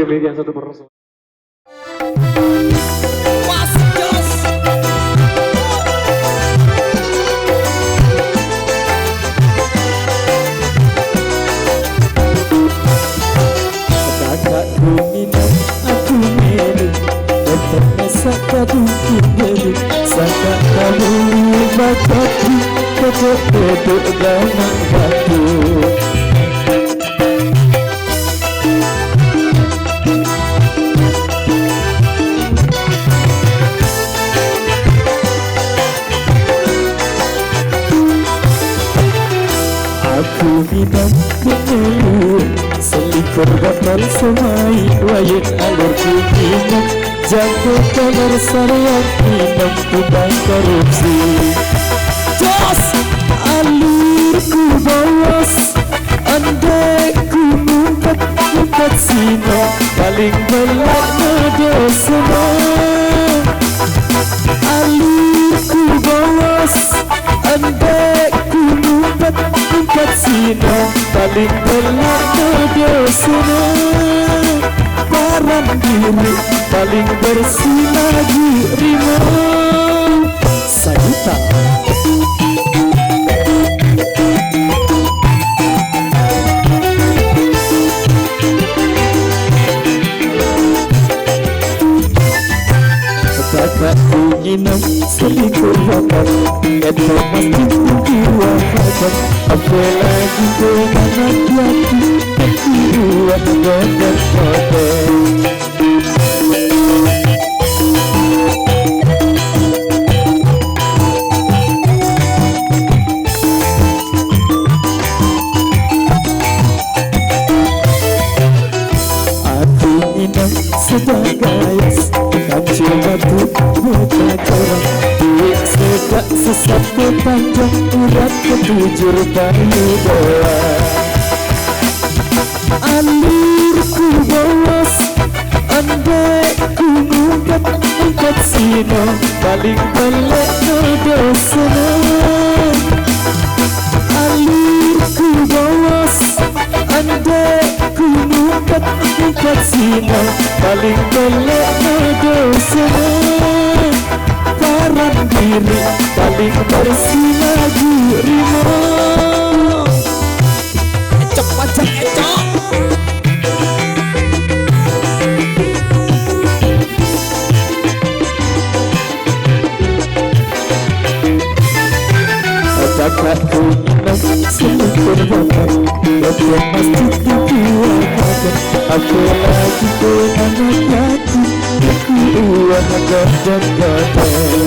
pilih yang satu person. Aku minum tetap saka mungkin jadi saka kamu bakatku kedok ganak batu. Aku minum mengeluh selikur bakal semai wayang alur minum jago kamar sarian minum tudang korupsi. Jos alurku bawas andai ku ngumpet sino paling belak ngedosana. Alurku bawas andai ku ngumpet sino paling belak ngedosana. Barang diri paling bersih lagi rima Sayuta. Kakak inginam selikur bakar eto masjid dua hajat apalagi dengan hati kedua badan badan. Sebagai kancil batu buka corong duit segak sesat panjang urat ketujur bayu doa. Alurku bawas andai ku ngumpet sino paling belak ngedosana. Alurku bawas andai ku ngumpet sino paling belak ngedosana. Barang diri paling bersih lagi rima. Ecok pajak ecok. Kakakku minum selikur bakar eto masjid dua hajat apalagi dengan hati kedua badan badan.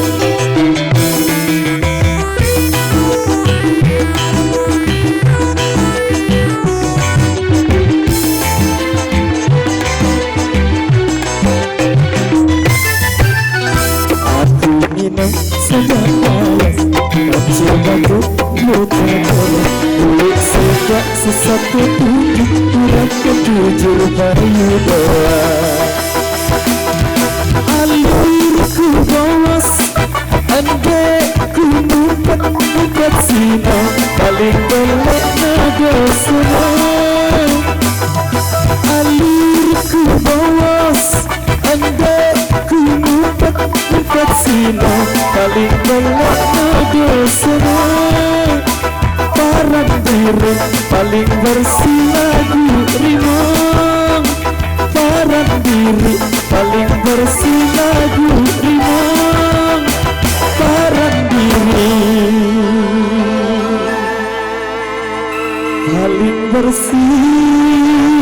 Aku minum sebagai kancil batu buka corong duit segak sesat urat ketujur bayu doa. Alurku bawas andai ku ngumpet sino paling belak ngedosana. Alurku bawas andai ku ngumpet sino paling belak ngedosana. Barang diri paling bersih lagi rima. Barang diri paling bersih lagi rima. Barang diri paling bersih